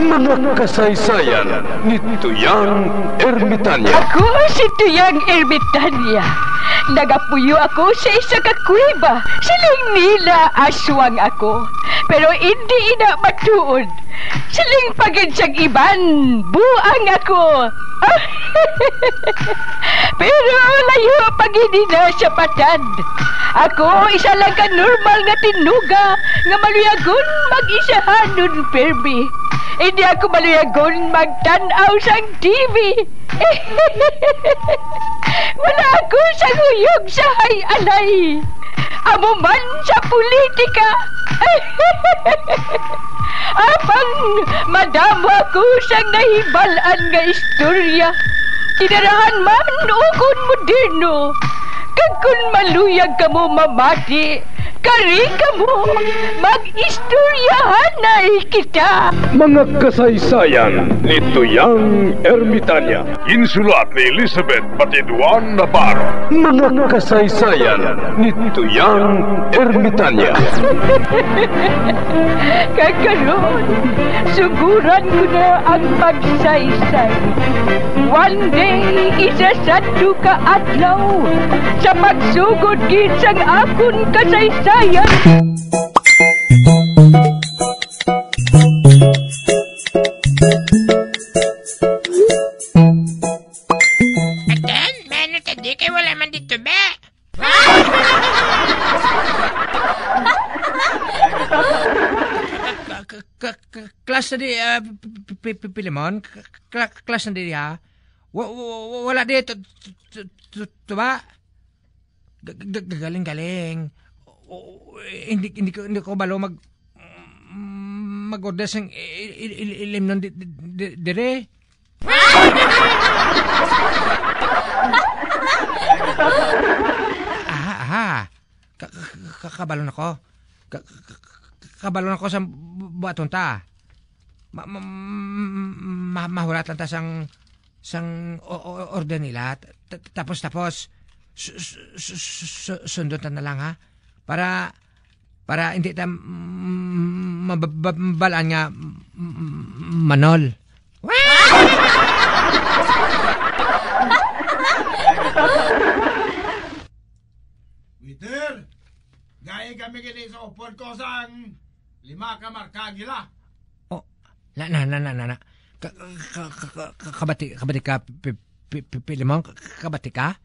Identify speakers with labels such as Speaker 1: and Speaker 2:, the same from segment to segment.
Speaker 1: Mga kasaysayan ni Tuyang Ermitanya.
Speaker 2: Ako si Tuyang Ermitanya. Nagapuyo ako sa isa ka kuweba. Siling nila aswang ako. Pero hindi ina matuod. Siling pagid siyang iban. Buang ako. Pero layo pagid na sa patad. Ako isa lang ka normal nga tinuga nga maluyagon mag-isahanon permi. Hindi ako maluyagon magtanaw sang TV. Wala ako sa nguyog sa hay-alay. Amo man sa politika. Apang madamo ako sang nahibalaan nga istorya. Kinarahan man ukon moderno. Kag kun maluyag ka mo mamati, kari ka mo, mag-istoryahan na kita.
Speaker 1: Mga kasaysayan ni Tuyang Ermitanya. Insulat ni Elizabeth Batiduan Navarro. Mga kasaysayan ni Tuyang Ermitanya.
Speaker 2: Kakaroon, suguran ko na ang pagsaysay. One day, isasado ka adlaw sa pagsugod gid sang akon kasaysayan.
Speaker 3: Atan, mano tadi kay wala man dito ba?
Speaker 4: Kelas tadi Pilimon, kelas sendiri ya. Wala dito ba? Galing. Hindi ko balo mag-order sang ilim nun dire. Kabalon ako. Kabalon ako sa buhaton ta. Mahulat lang ta sang order nila. Tapos sundot na lang ha. Para hindi ta mababalaan nga manol.
Speaker 5: Waiter, gaya kami gini sa upod ko sang 5 ka marka gila.
Speaker 4: Oh, na. Kabati ka, Pilimon, kabati ka?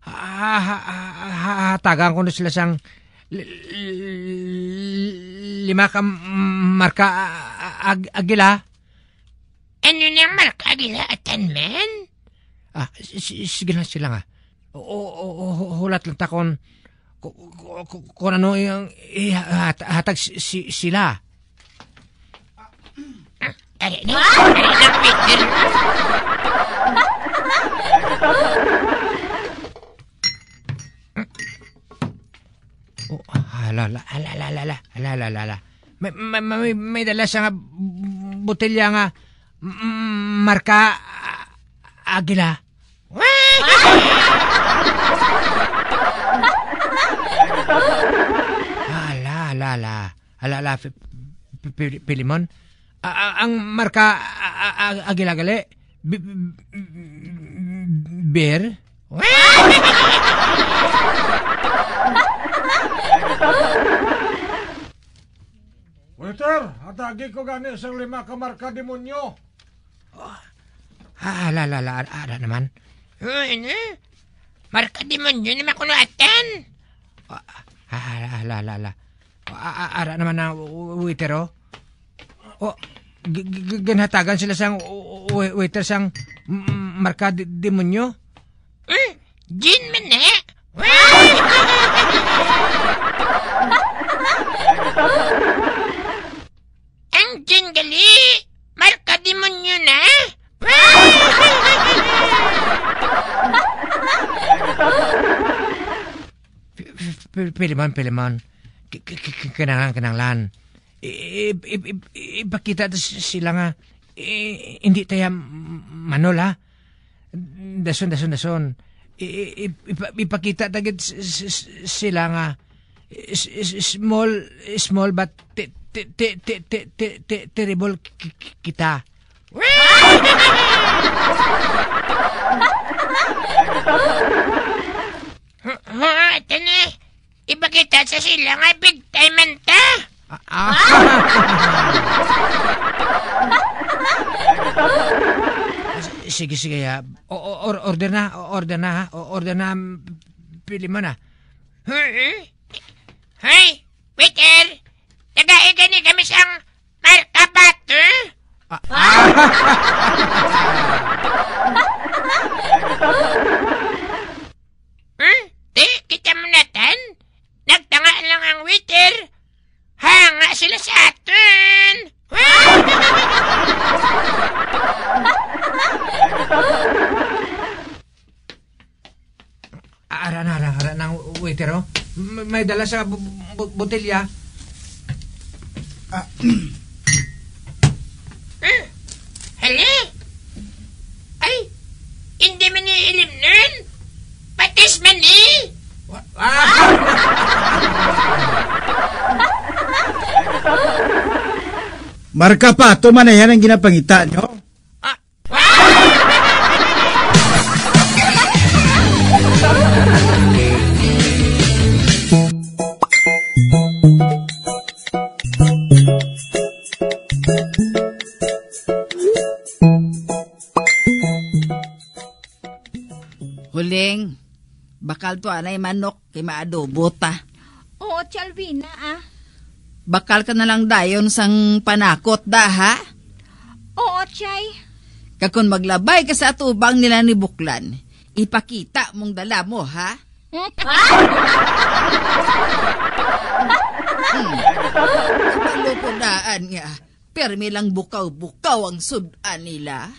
Speaker 4: Hatagan ko na sila sang 5 ka marka agila.
Speaker 3: Ano niyang marka agila atan men?
Speaker 4: Sige na sila nga. Hulat lang ta kung ano yung hatag sila.
Speaker 3: Ari na Peter.
Speaker 4: Hala. May dala siya nga botelya nga marka agila. Hala, Pilimon. Ang marka agila gali. Beer.
Speaker 5: Waiter, atagi ko gani sang 5 ka marka demonyo.
Speaker 4: Hala naman.
Speaker 3: Ano? Marka demonyo naman kuno atan.
Speaker 4: Hala. Ara naman na waiter oh. Ganhatagan sila sang waiter sang marka demonyo.
Speaker 3: Gin man na. Ang gin gali. Marka demonyo na.
Speaker 4: Pilimon. Kananglan. Ipakita sila nga hindi tayo manol ha. Dason. Ipakita tagit sila nga small but terrible kita.
Speaker 3: Ito na. Ipakita sa sila nga big time man ta.
Speaker 4: Sige, ya. Order na, ha. Order na, pili mo na.
Speaker 3: Hoy, waiter. Taga-igani kami sang markabat, Di, kita mo natan. Nagtanga lang ang waiter. Hanga sila sa atin.
Speaker 4: Ara ng waiter, oh. May dala sa botelya.
Speaker 3: Hala? Ay, hindi man iilim nun. Patis man
Speaker 6: Marka pa, man na yan ang ginapangita nyo.
Speaker 7: Huling, bakal to anay manok kay maadobo ta.
Speaker 8: Oo, Chalvina,
Speaker 7: Bakal ka na lang dayon sang panakot da, ha?
Speaker 8: Oo, Chay.
Speaker 7: Kakon maglabay ka sa atubang nila ni Buklan, ipakita mong dala mo, ha? Kapalupodaan nga, permi lang bukaw-bukaw ang sudan nila.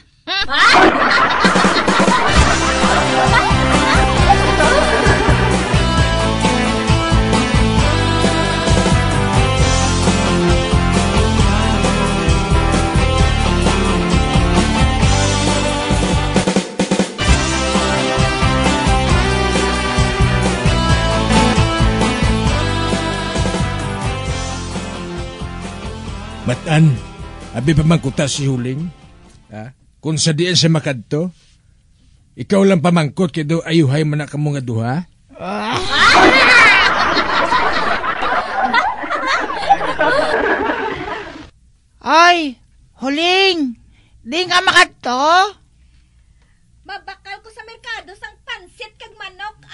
Speaker 5: Matan, abi pa mangkuta si Huling. Kung sa diyan siya makadto, ikaw lang pamangkot kaya daw ayuhay man na ka mga duha.
Speaker 3: Ay, Huling, di nga makadto?
Speaker 8: Mabakal ko sa merkado sang pansit kag manok,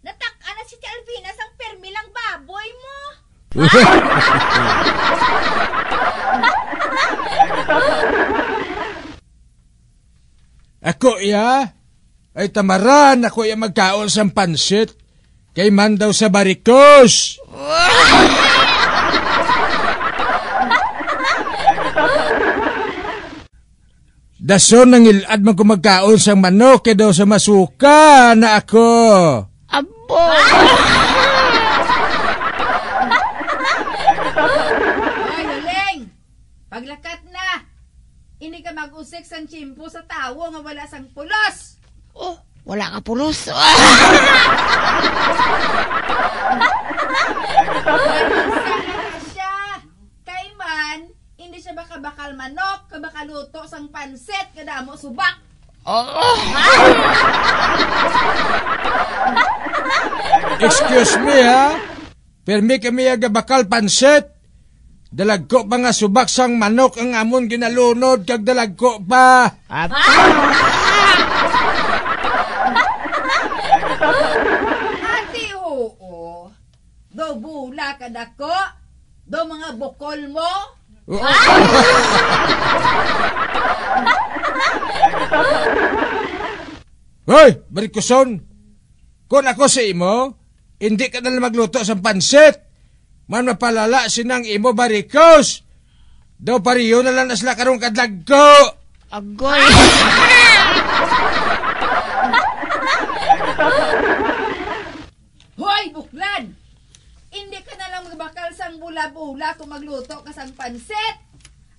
Speaker 8: Natak-an na si Chalvina sang permi lang baboy mo.
Speaker 5: Ako ay tamaran ako magkaon sa pansit kay man daw sa barikos. Dason nang ilad man ko magkaon sa manok kay daw sa masuka na ako.
Speaker 3: Abo!
Speaker 7: Hoy, Huling! Paglakat na! Ini ka mag-usik sang chimpo sa tawo nga wala sang pulos!
Speaker 3: Oh, wala ka pulos.
Speaker 7: Siya! Kay man, hindi siya bakal manok, kabakaluto sang pansit, kadamo subak!
Speaker 5: Excuse me Permi kami bakal pansit. Dalagko pa nga subak sang manok ang amon ginalunod kag dalagko pa.
Speaker 7: Ati oo. Do bula ka dako? Do mga bukol mo?
Speaker 5: Hoy, barikuson. Kung ako sa imo, hindi ka na magluto sa pansit. Man mapalala sinang imo barikos. Daw pariyo na lang nasla karong kadlagko.
Speaker 3: Agoy.
Speaker 7: Hoy, Buklan! Hindi ka na lang magbakal sang bula-bula kung magluto ka sang pansit.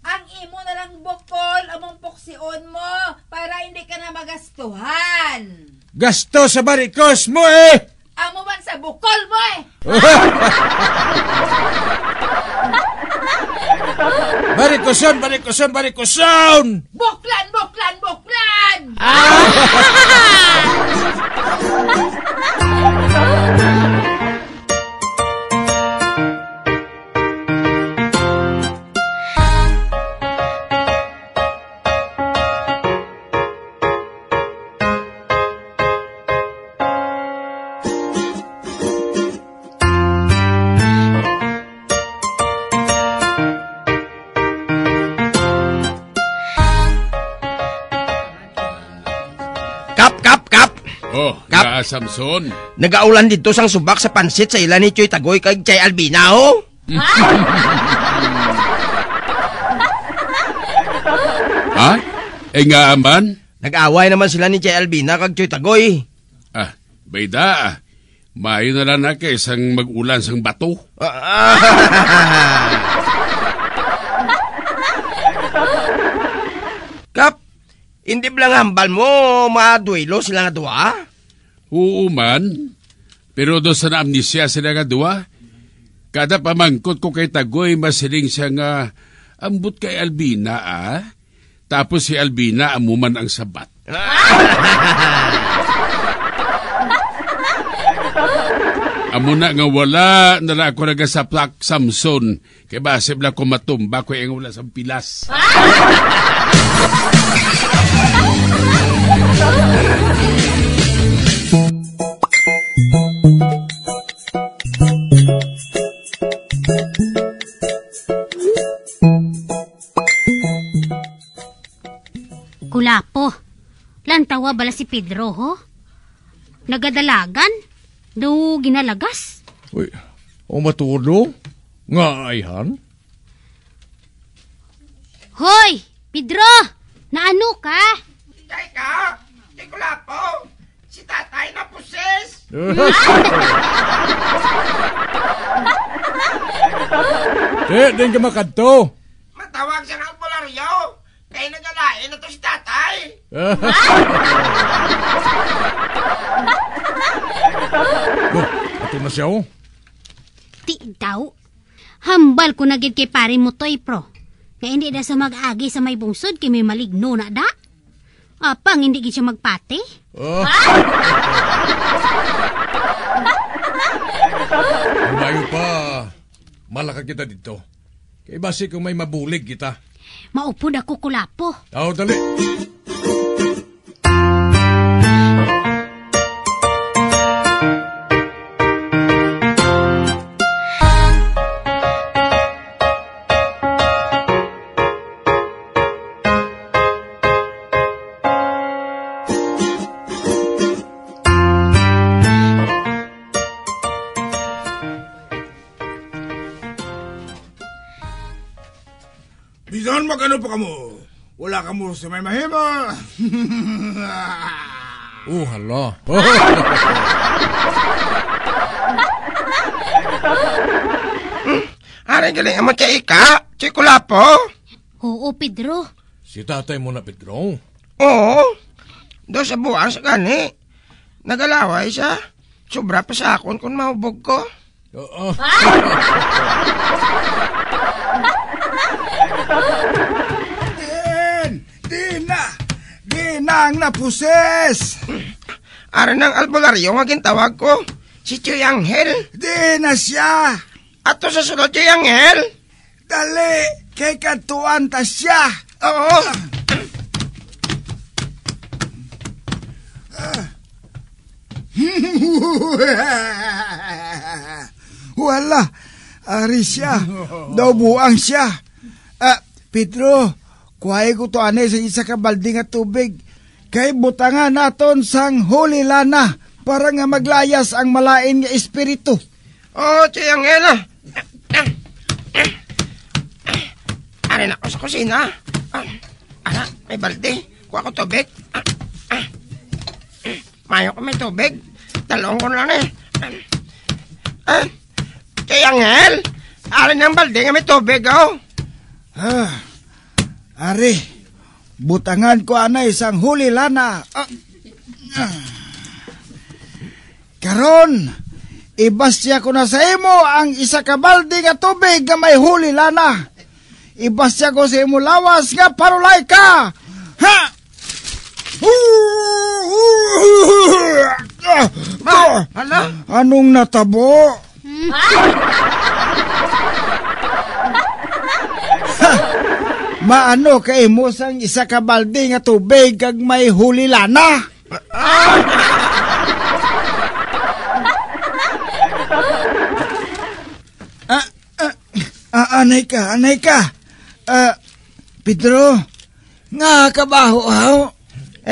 Speaker 7: Ang imo na lang bukol, among puksion mo para hindi ka na magastuhan.
Speaker 5: Gasto sa barikos mo
Speaker 7: Amo man sa bukol mo
Speaker 5: Barikuson!
Speaker 7: Buklan!
Speaker 1: Kap, Samson.
Speaker 9: Nagaulan dito sang subak sa pansit sa ilan ni Choy Tagoy kag Chay Albina, ho?
Speaker 1: Ha? Nga aman?
Speaker 9: Nag-away naman sila ni Chay Albina kag Choy Tagoy.
Speaker 1: Bayda. Mayo na lang na isang mag-ulan sang bato.
Speaker 9: Kap, hindi blang hambal mo maduelo sila nga duwa?
Speaker 1: Oo man. Pero do sa amnesia sila nga duwa, kada pamangkot ko kay Tagoy, masiling siya nga ambot kay Albina, Tapos si Albina amuman ang sabat. Amo na nga wala na ako nagasaplak Samson, kay basib lang ko matumba ko yung wala sa pilas.
Speaker 10: Kulapo, lantawa bala si Pedro, ho? Nagadalagan? Do ginalagas?
Speaker 5: Uy, o matulo? Nga ayhan?
Speaker 10: Hoy, Pedro! Naano ka?
Speaker 3: Teka, di Kulapo. Si tatay na puses.
Speaker 5: Din ka makadto.
Speaker 3: Matawag siya ng albularyo. Kaya nagalain na to si tatay.
Speaker 5: Ato na siya, oh.
Speaker 10: Ti daw. Hambal ko na gid kay pare mo toy, pro. Nga hindi na sa mag-agi sa may bungsod kay may maligno na da. Apang hindi gid siya magpate.
Speaker 5: Mayo pa. Malaka kita dito. Kay basi kung may mabulig kita.
Speaker 10: Maupod ako, Kulapo.
Speaker 5: Dali.
Speaker 6: Bisan magano pa kamo? Wala kamo sa may mahima.
Speaker 5: Hala.
Speaker 9: Aray galing mo kay Ika, Choy Kulapo.
Speaker 10: Oo, Pedro.
Speaker 5: Si tatay mo na, Pedro.
Speaker 9: Oo. Do sa buwan sa gani. Nagalaway siya. Sobra pa sa akon kung mahubog ko.
Speaker 6: Di na ang napuses.
Speaker 9: Aray ng albularyo nga gintawag ko. Si Choy Angel.
Speaker 6: Di na siya.
Speaker 9: Ato sa sulod Choy Angel.
Speaker 6: Dali, kay katuan ta siya.
Speaker 9: Oo.
Speaker 6: Wala, ari siya. Daw buang siya. Pedro, kuhay ko to ane sa isa ka balde nga tubig. Kay butangan naton sang huli lana para nga maglayas ang malain nga espiritu.
Speaker 9: Oo, Choy Angel. Ari na ako sa kusina. Ana, may balde. Kuha ko tubig. Mayo ko may tubig. Talong ko lang Choy Angel, ari ng balde nga may tubig, oh.
Speaker 6: Ari, butangan ko anay sang huli lana. Karon, ibasya ko na sa imo ang isa ka balde nga tubig nga may huli lana. Ibasya ko sa imo lawas nga parulay ka. Ha!
Speaker 9: Hala?
Speaker 6: Anong natabo? Maano kay mo sang isa ka balde nga tubig kag may huli lana? Anay ka. Pedro, nga kabaho aho.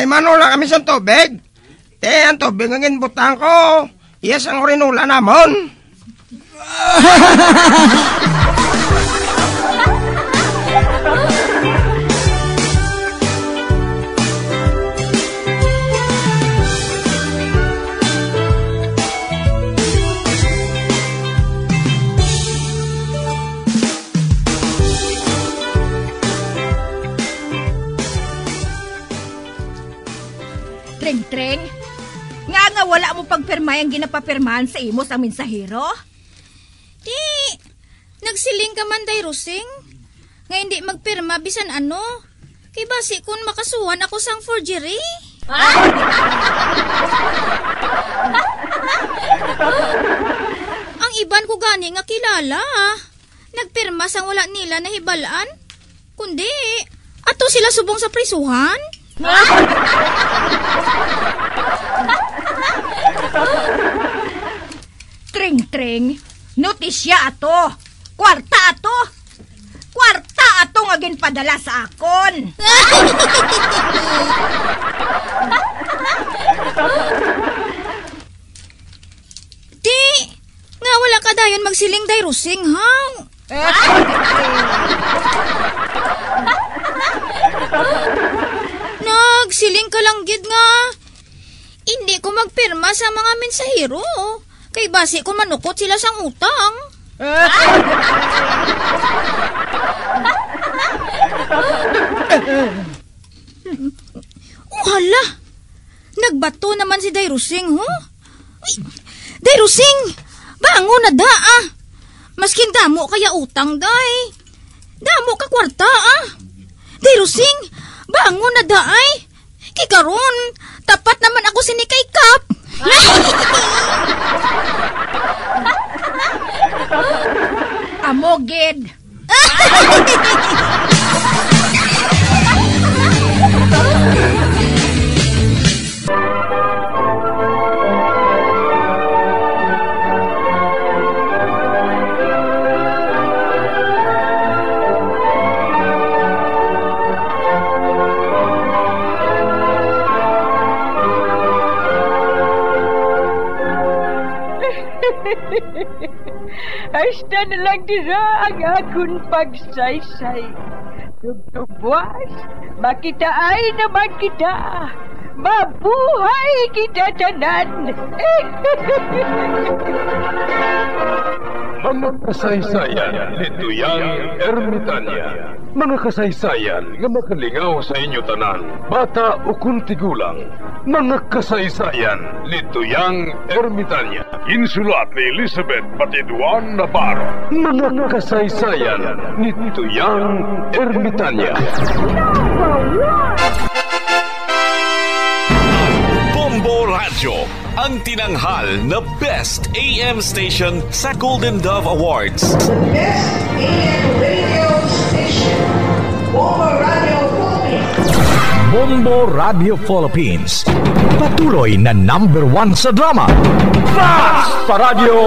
Speaker 9: Manula kami sa tubig. Ang tubig ang inbutang ko. Yes, ang rinula namon.
Speaker 8: Treng, nga wala mo pagpirma ang ginapapirmahan sa imo sa mensahero?
Speaker 11: Di, nagsiling ka man day Rusing. Nga hindi magpirma bisan ano. Kay basi kung makasuhan ako sang forgery. Ang iban ko gani nga kilala. Nagpirma sang wala nila nahibalaan. Kundi, ato sila subong sa prisuhan.
Speaker 8: Treng, notisya ato. Kwarta ato nga ginpadala sa akon.
Speaker 11: Di, nga wala ka dayon magsiling day Rusing, haw. Nagsiling ka lang gid nga. Hindi ko magpirma sa mga mensahero. Kay basi ko manukot sila sang utang. Hala! Nagbato naman si Dairusing, ho? Dairusing! Bango na da, ah! Maskin damo kaya utang, day. Damo ka kwarta, ah! Dairusing! Bango na da, ay! Kikaron, tapat naman ako sinikay Kap!
Speaker 8: Amoged!
Speaker 2: Hasta na lang dira ang akong pagsaysay. Tugtugwas, makitaan naman kita. Mabuhay kita tanan.
Speaker 12: Mga kasaysayan ni Tuyang Ermitanya. Mga kasaysayan nga makalingaw sa inyo tanan, bata o kuntigulang. Mga kasaysayan ni Tuyang Ermitanya. Insulat ni Elizabeth Batiduan Navarro. Mga kasaysayan ni Tuyang Ermitanya.
Speaker 13: Bombo Radio, ang tinanghal na Best AM Station sa Golden Dove Awards.
Speaker 14: Best AM Radio Station, Bombo Radio Philippines.
Speaker 15: Bombo Radio Philippines, patuloy na #1 sa drama. Fast Paradyo!